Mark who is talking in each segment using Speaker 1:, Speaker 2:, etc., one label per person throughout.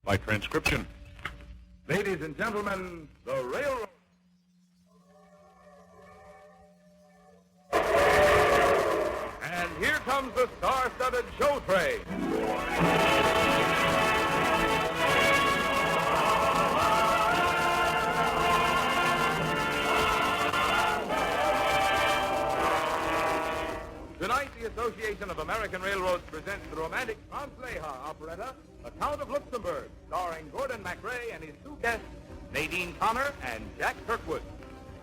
Speaker 1: by transcription. Ladies and gentlemen, the railroad. And here comes the star-studded show train. Tonight, the Association of American Railroads presents the romantic Franz Lehar operetta, The Count of Luxembourg, starring Gordon MacRae and his two guests, Nadine Connor and Jack Kirkwood.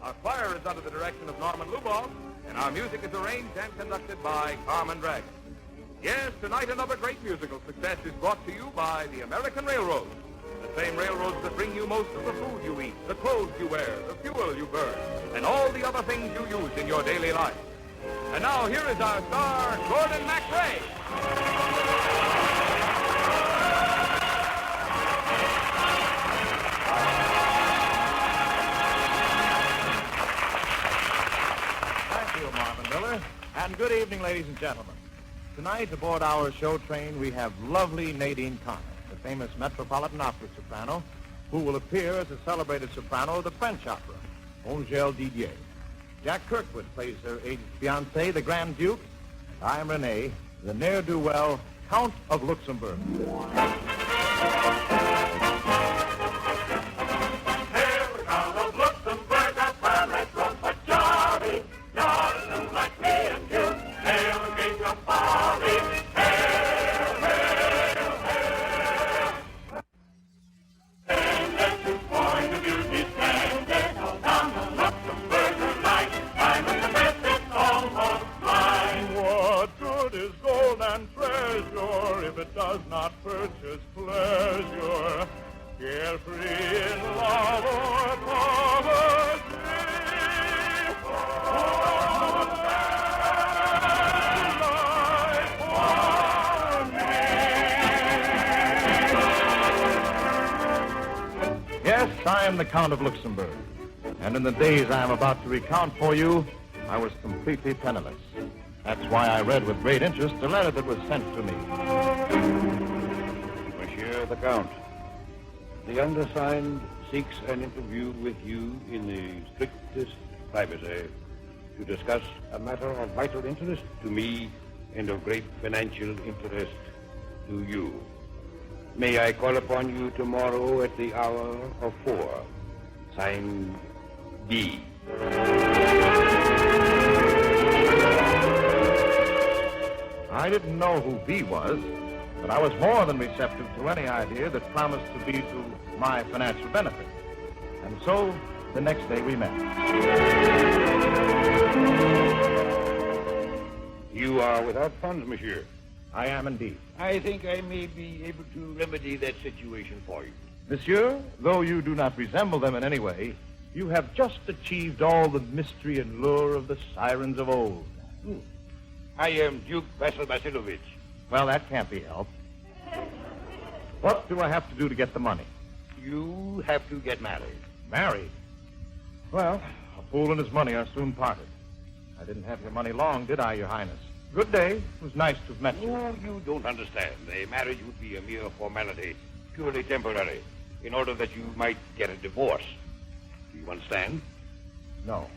Speaker 1: Our choir is under the direction of Norman Luboff, and our music is arranged and conducted by Carmen Drag. Yes, tonight another great musical success is brought to you by the American Railroads, the same railroads that bring you most of the food you eat, the clothes you wear, the fuel you burn, and all the other things you use in your daily life. And now, here is our star, Gordon MacRae.
Speaker 2: Thank you, Marvin Miller. And good evening, ladies and gentlemen. Tonight, aboard our show train, we have lovely Nadine Connor, the famous Metropolitan Opera soprano, who will appear as a celebrated soprano of the French opera, Angèle Didier. Jack Kirkwood plays her aged fiancé, the Grand Duke. And I am René, the ne'er-do-well Count of Luxembourg. Does not purchase pleasure, carefree in love or poverty. Yes, I am the Count of Luxembourg, and in the days I am about to recount for you, I was completely penniless. That's why I read with great interest the letter that was sent to me.
Speaker 3: Monsieur the Count, the undersigned seeks an interview with you in the strictest privacy to discuss a matter of vital interest to me and of great financial interest to you. May I call upon you tomorrow at the hour of 4? Signed, B.
Speaker 2: I didn't know who B was, but I was more than receptive to any idea that promised to be to my financial benefit. And so, the next day we met.
Speaker 3: You are without funds, monsieur.
Speaker 2: I am indeed.
Speaker 3: I think I may be able to remedy that situation for you.
Speaker 2: Monsieur, though you do not resemble them in any way, you have just achieved all the mystery and lure of the sirens of old.
Speaker 3: I am Duke Vasil Vasilovich.
Speaker 2: Well, that can't be helped. What do I have to do to get the money?
Speaker 3: You have to get married.
Speaker 2: Married? Well, a fool and his money are soon parted. I didn't have your money long, did I, Your Highness? Good day. It was nice to have met you.
Speaker 3: Oh, you don't understand. A marriage would be a mere formality, purely temporary, in order that you might get a divorce. Do you understand?
Speaker 2: No.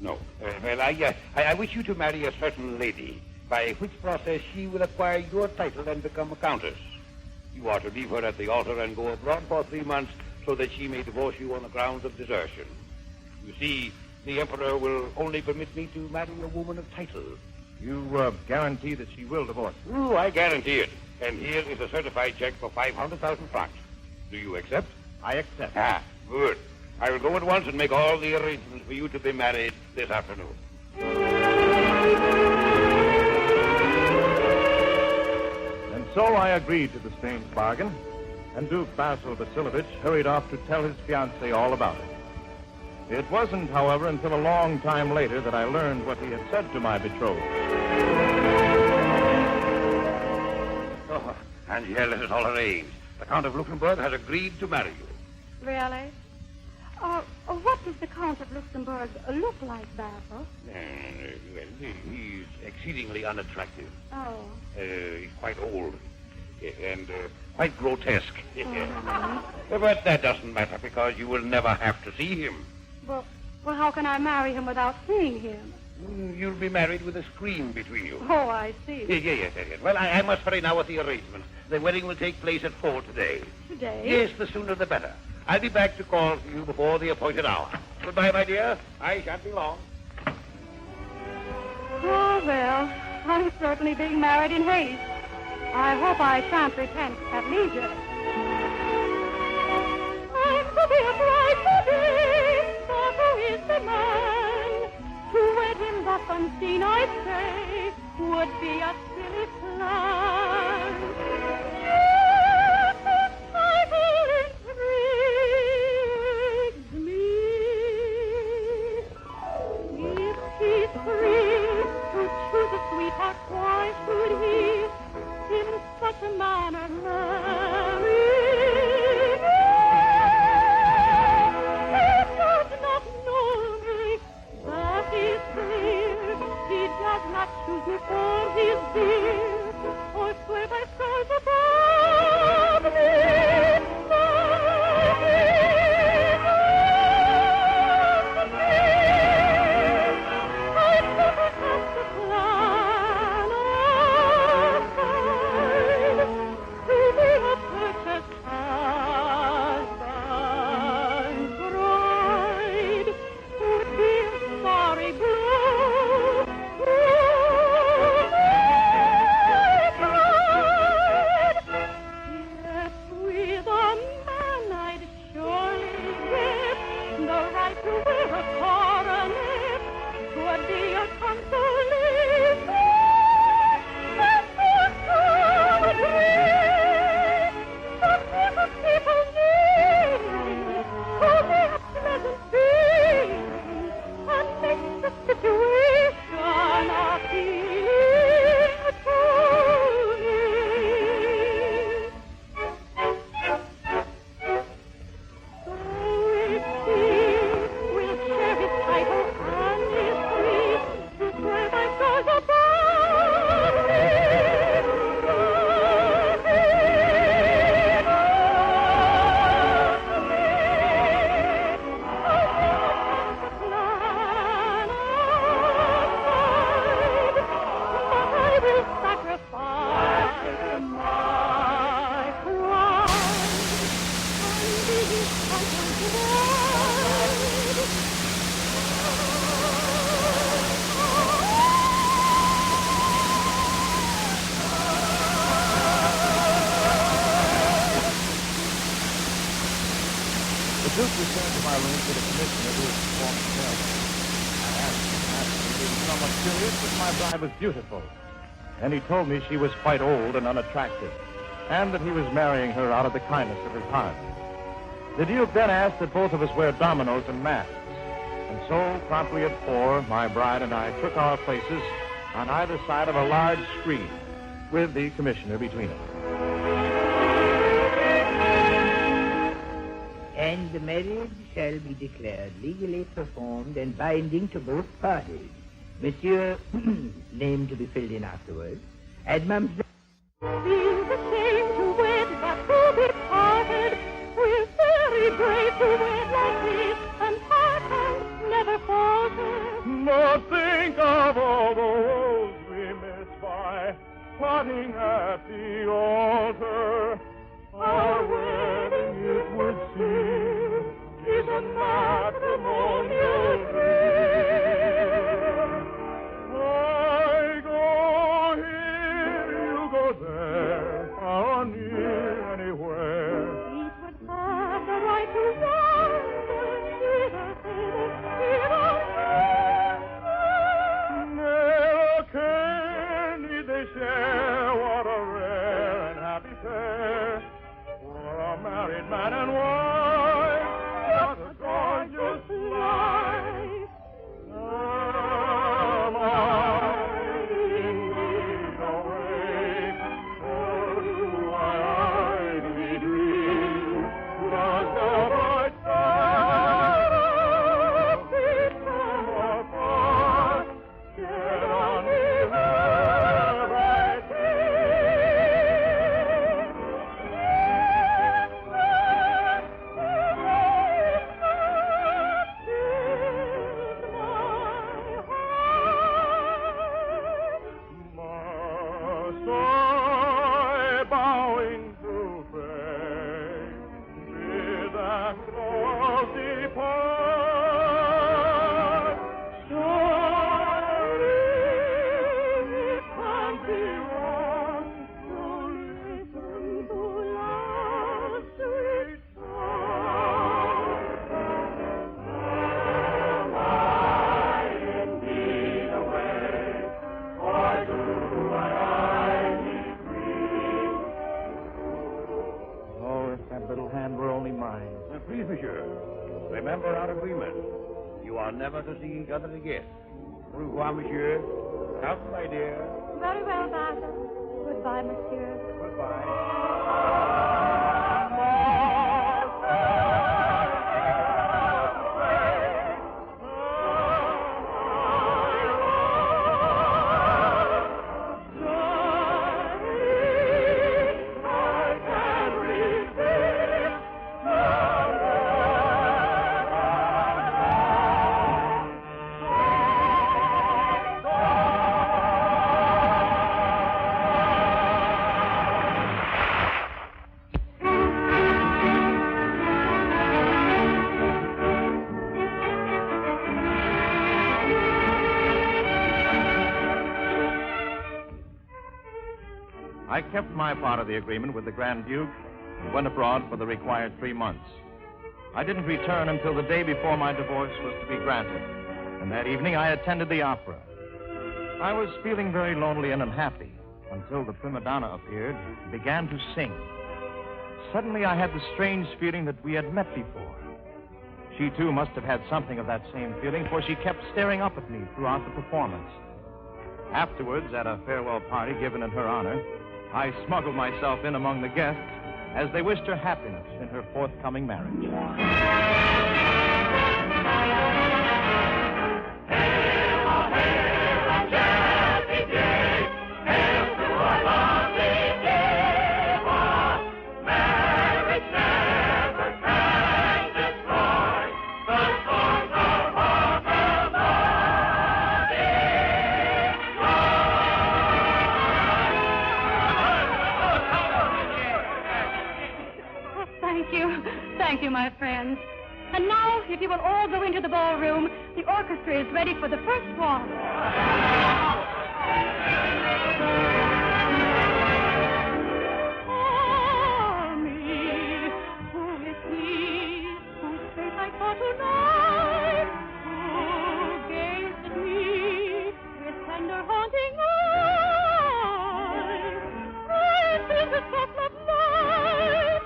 Speaker 3: No. Well, I wish you to marry a certain lady, by which process she will acquire your title and become a countess. You are to leave her at the altar and go abroad for 3 months so that she may divorce you on the grounds of desertion. You see, the Emperor will only permit me to marry a woman of title.
Speaker 2: You guarantee that she will divorce you?
Speaker 3: Oh, I guarantee it. And here is a certified check for 500,000 francs. Do you accept?
Speaker 2: I accept.
Speaker 3: Ah, good. I will go at once and make all the arrangements for you to be married this afternoon.
Speaker 2: And so I agreed to the strange bargain, and Duke Vasil Vasilovich hurried off to tell his fiancée all about it. It wasn't, however, until a long time later that I learned what he had said to my betrothed.
Speaker 3: Oh, Angèle, it is all arranged. The Count of Luxembourg has agreed to marry you.
Speaker 4: Really? What does the Count of Luxembourg look like, Basil?
Speaker 3: Well, he's exceedingly unattractive.
Speaker 4: Oh.
Speaker 3: He's quite old. And Quite grotesque. But that doesn't matter because you will never have to see him.
Speaker 4: Well, how can I marry him without seeing him?
Speaker 3: You'll be married with a screen between you.
Speaker 4: Oh, I see.
Speaker 3: Yes. Well, I must hurry now with the arrangements. The wedding will take place at 4 today.
Speaker 4: Today?
Speaker 3: Yes, the sooner the better. I'll be back to call for you before the appointed hour. Goodbye, my dear. I shan't be long.
Speaker 4: Oh, well, I'm certainly being married in haste. I hope I shan't repent at leisure. I'm to be a bride today, but who is the man? To wed him thus unseen, I say, would be a silly plan. Yes, the title intrigues me. If he's free to choose a sweetheart, why should he in such a manner marry? He does not know me, that is clear. He does not choose me for his dear, or swear by stars above me.
Speaker 2: The Duke returned to my room for the commissioner who was performing the ceremony. I asked him, being somewhat curious, if my bride was beautiful. And he told me she was quite old and unattractive, and that he was marrying her out of the kindness of his heart. The Duke then asked that both of us wear dominoes and masks. And so, promptly at 4, my bride and I took our places on either side of a large screen, with the commissioner between us.
Speaker 5: And the marriage shall be declared legally performed and binding to both parties. Monsieur, name to be filled in afterwards, and Mademoiselle.
Speaker 4: Feels ashamed to wed, but to be parted. We're very brave to wed like this, and part and never falter.
Speaker 2: But think of all the woes we miss by parting at the altar. Our wedding, it would seem, is a matrimonial dream. I go here, you go there. little hand were only mine.
Speaker 3: Please, monsieur, remember our agreement. You are never to see each other again. Au revoir, monsieur. Come, my dear.
Speaker 4: Very well, Basil. Goodbye, monsieur.
Speaker 2: Goodbye. I kept my part of the agreement with the Grand Duke and went abroad for the required 3 months. I didn't return until the day before my divorce was to be granted, and that evening I attended the opera. I was feeling very lonely and unhappy until the prima donna appeared and began to sing. Suddenly I had the strange feeling that we had met before. She, too, must have had something of that same feeling, for she kept staring up at me throughout the performance. Afterwards, at a farewell party given in her honor, I smuggled myself in among the guests as they wished her happiness in her forthcoming marriage.
Speaker 4: Thank you, my friends. And now, if you will all go into the ballroom, the orchestra is ready for the first waltz. Oh, me, who is he whose face I saw tonight? Who gazed at me with tender, haunting eyes? It is a soft love night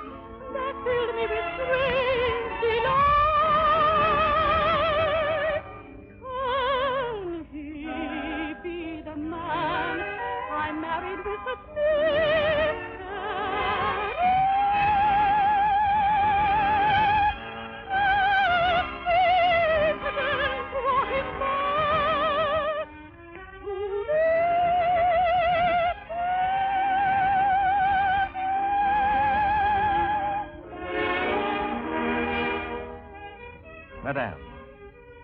Speaker 4: that filled me with strange delight. Can he be the man I married with such
Speaker 2: Madame,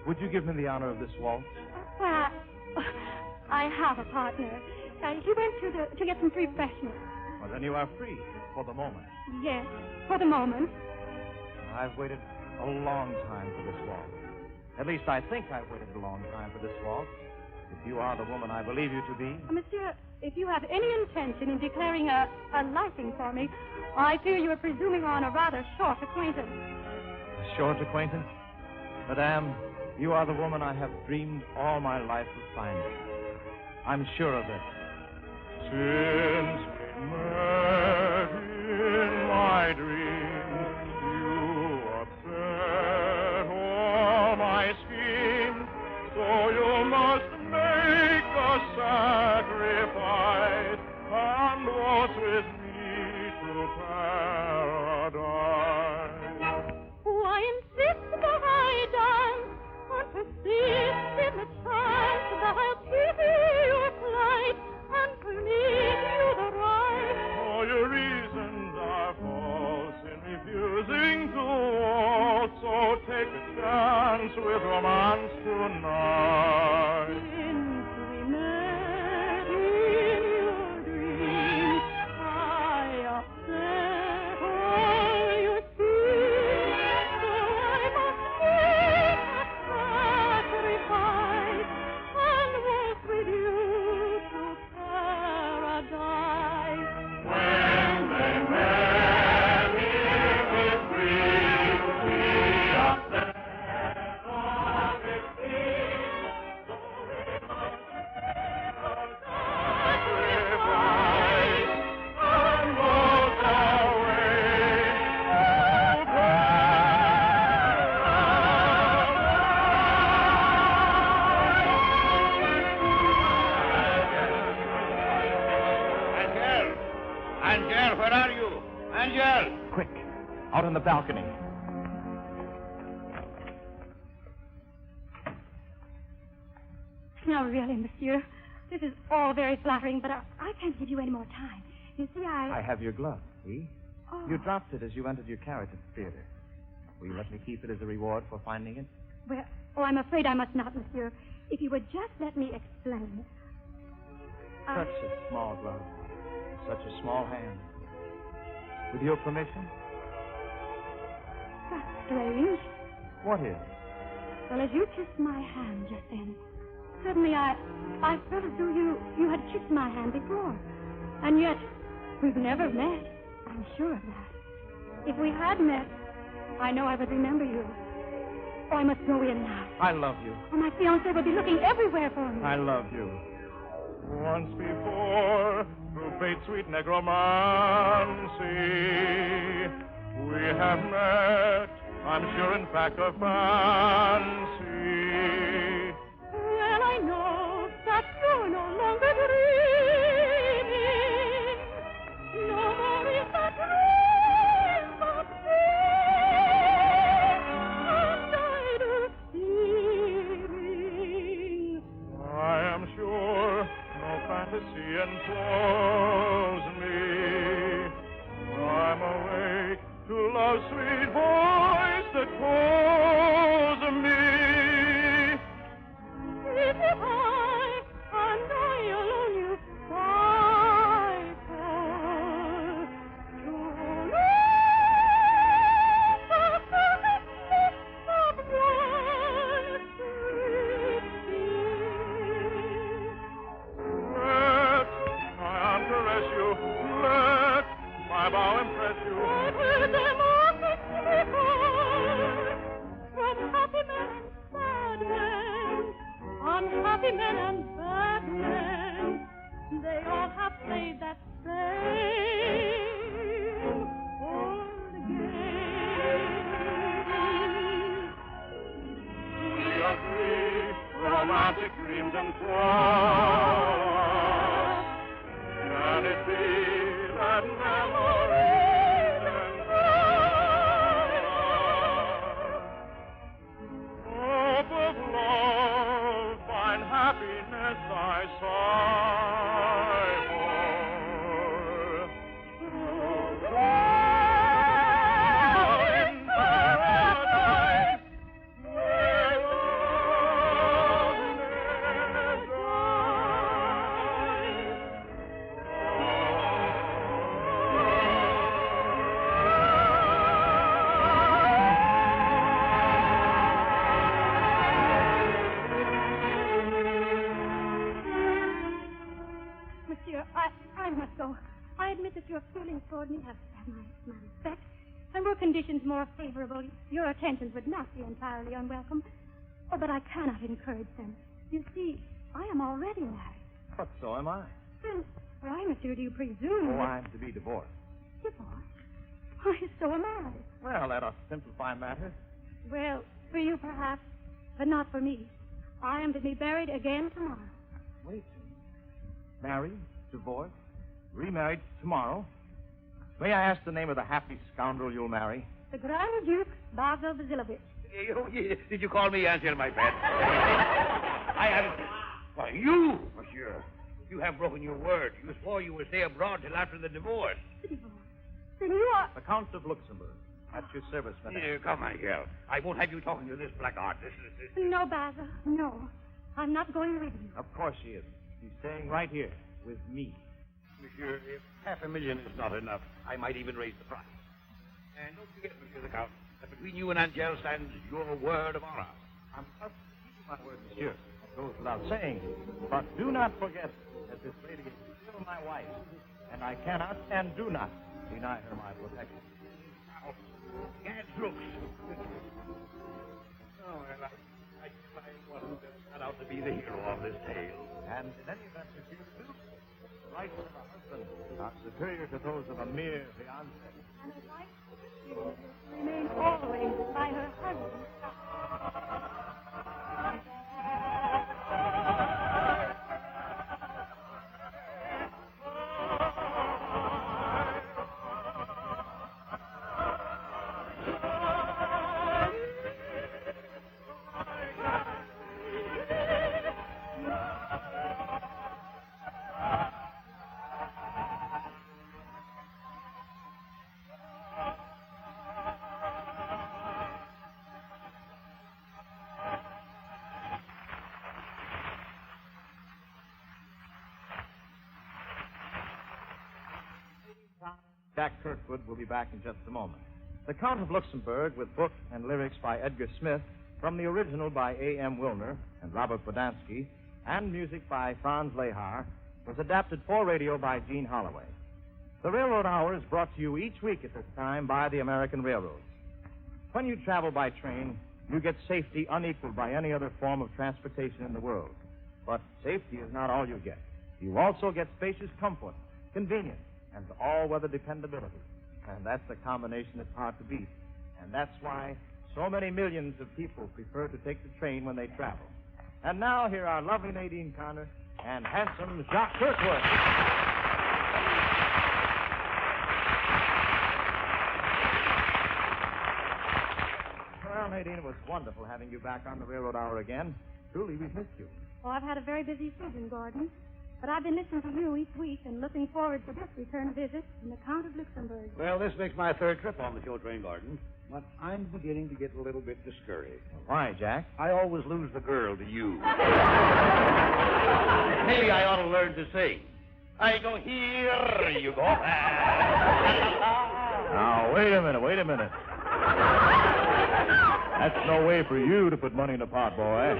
Speaker 2: would you give me the honor of this waltz?
Speaker 4: Well, I have a partner. He went to get some refreshments.
Speaker 2: Well, then you are free for the moment.
Speaker 4: Yes, for the moment.
Speaker 2: I've waited a long time for this waltz. At least I think I've waited a long time for this waltz. If you are the woman I believe you to be.
Speaker 4: Monsieur, if you have any intention in declaring a liking for me, I fear you are presuming on a rather short acquaintance.
Speaker 2: A short acquaintance? Madame, you are the woman I have dreamed all my life of finding. I'm sure of it. Since we met in my dreams, you upset all my schemes, so you must make a sacrifice and waltz with me to paradise.
Speaker 4: Why insist that I dance and persist in the chance that I'll pity your plight and permit you the right?
Speaker 2: All your reasons are false in refusing to waltz, so take a chance with romance tonight.
Speaker 4: Since we met in your dreams, I upset all your schemes, so I must make a sacrifice and walk with you to paradise.
Speaker 2: When they met in his dreams, he upset all his schemes, out on the balcony.
Speaker 4: Now, really, monsieur, this is all very flattering, but I can't give you any more time. You see,
Speaker 2: I have your glove, see?
Speaker 4: Oh.
Speaker 2: You dropped it as you entered your carriage at the theater. Will you let me keep it as a reward for finding it?
Speaker 4: Well, I'm afraid I must not, monsieur. If you would just let me explain.
Speaker 2: Such a small glove. Such a small hand. With your permission?
Speaker 4: That's strange.
Speaker 2: What is?
Speaker 4: Well, as you kissed my hand just then, suddenly I felt as though you had kissed my hand before. And yet, we've never met. I'm sure of that. If we had met, I know I would remember you. Oh, I must go in now.
Speaker 2: I love you.
Speaker 4: Oh, my fiancé will be looking everywhere for me.
Speaker 2: I love you. Once before, through fate's sweet necromancy, we have met, I'm sure in fact of fancy.
Speaker 4: Well, I know that you're no longer dreaming. No more is that dream but and I do seeming.
Speaker 2: I am sure no fantasy enthralls me. I'm awake to love's sweet voice that calls me.
Speaker 4: If I and I alone you fight for, to live of one sweet kiss.
Speaker 2: Let my arm caress you. Let my bow impress you.
Speaker 4: What will them all before? From happy men and sad men, unhappy men and bad men, they all have played that same old game.
Speaker 2: We are free, romantic dreams and thoughts. Can it be that memories and hope of love, find happiness I sigh for. In paradise, where love never
Speaker 4: Monsieur, I must go. I admit that your feelings toward me have my respect. And were conditions more favorable, your attentions would not be entirely unwelcome. Oh, but I cannot encourage them. You see, I am already married.
Speaker 2: But so am I.
Speaker 4: Then why, monsieur, do you presume
Speaker 2: Oh,
Speaker 4: that...
Speaker 2: I'm to be divorced.
Speaker 4: Divorced? Why, so am I.
Speaker 2: Well, let us simplify matters.
Speaker 4: Well, for you, perhaps, but not for me. I am to be buried again tomorrow.
Speaker 2: Wait. Married, divorced, remarried tomorrow. May I ask the name of the happy scoundrel you'll marry?
Speaker 4: The Grand Duke Basil Vasilovich.
Speaker 1: Did you call me Angel, my friend? I haven't. Why, you, monsieur. You have broken your word. You swore you would stay abroad till after the divorce.
Speaker 4: The divorce. Then you are...
Speaker 2: The Count of Luxembourg. At your service, madame.
Speaker 1: Here, come, Angel. I won't have you talking to this blackguard. This.
Speaker 4: No, Basil, no. I'm not going with you.
Speaker 2: Of course she is. She's staying right here with me.
Speaker 1: Monsieur, if $500,000 is not enough, I might even raise the price. And don't forget, Monsieur the Count, that between you and Angel stands your word of honor.
Speaker 2: I'm trusted to keep my word, monsieur. It goes without saying. But do not forget that this lady is still my wife, and I cannot and do not deny her my protection.
Speaker 1: Gad's looks. Oh, well, I wasn't cut out to be the hero of this tale.
Speaker 2: And in any event, monsieur, the rights of a husband are superior to those of a mere fiancé.
Speaker 4: And I'd like you to remain always by her husband.
Speaker 2: Jack Kirkwood will be back in just a moment. The Count of Luxembourg, with book and lyrics by Edgar Smith, from the original by A.M. Wilner and Robert Bodansky, and music by Franz Lehar, was adapted for radio by Gene Holloway. The Railroad Hour is brought to you each week at this time by the American Railroads. When you travel by train, you get safety unequaled by any other form of transportation in the world. But safety is not all you get. You also get spacious comfort, convenience, and all-weather dependability. And that's a combination that's hard to beat. And that's why so many millions of people prefer to take the train when they travel. And now, here are lovely Nadine Connor and handsome Jacques Kirkwood. Well, Nadine, it was wonderful having you back on the Railroad Hour again. Truly, we've missed you.
Speaker 4: Well, I've had a very busy season, Gordon. But I've been listening to you each week and looking forward to this return visit from the Count of Luxembourg.
Speaker 3: Well, this makes my third trip on the show train, Gordon. But I'm beginning to get a little bit discouraged.
Speaker 2: Why, Jack?
Speaker 3: I always lose the girl to you. Maybe I ought to learn to sing. I go here, you go.
Speaker 2: Now, wait a minute. That's no way for you to put money in the pot, boy.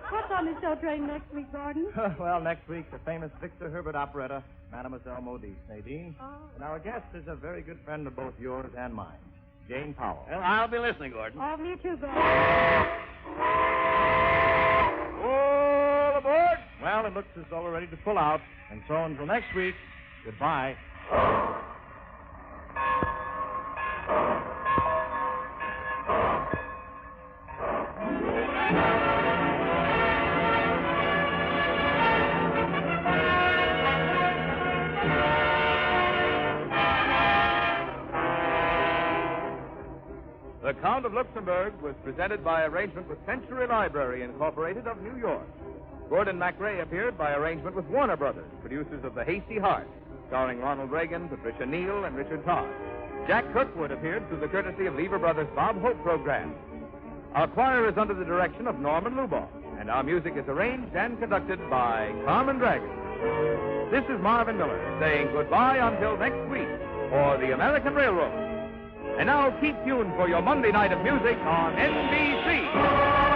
Speaker 4: What's on the show train next week, Gordon?
Speaker 2: Well, next week, the famous Victor Herbert operetta, Mademoiselle Modiste. Nadine?
Speaker 4: Oh.
Speaker 2: And our guest is a very good friend of both yours and mine, Jane Powell.
Speaker 3: Well, I'll be listening, Gordon.
Speaker 4: Oh, me too, Gordon.
Speaker 2: All aboard! Well, it looks as though we're ready to pull out. And so until next week, goodbye.
Speaker 1: The Count of Luxembourg was presented by arrangement with Century Library Incorporated of New York. Gordon MacRae appeared by arrangement with Warner Brothers, producers of The Hasty Heart, starring Ronald Reagan, Patricia Neal, and Richard Todd. Jack Kirkwood appeared through the courtesy of Lever Brothers' Bob Hope program. Our choir is under the direction of Norman Luboff, and our music is arranged and conducted by Carmen Dragon. This is Marvin Miller saying goodbye until next week for the American Railroad. And now keep tuned for your Monday night of music on NBC.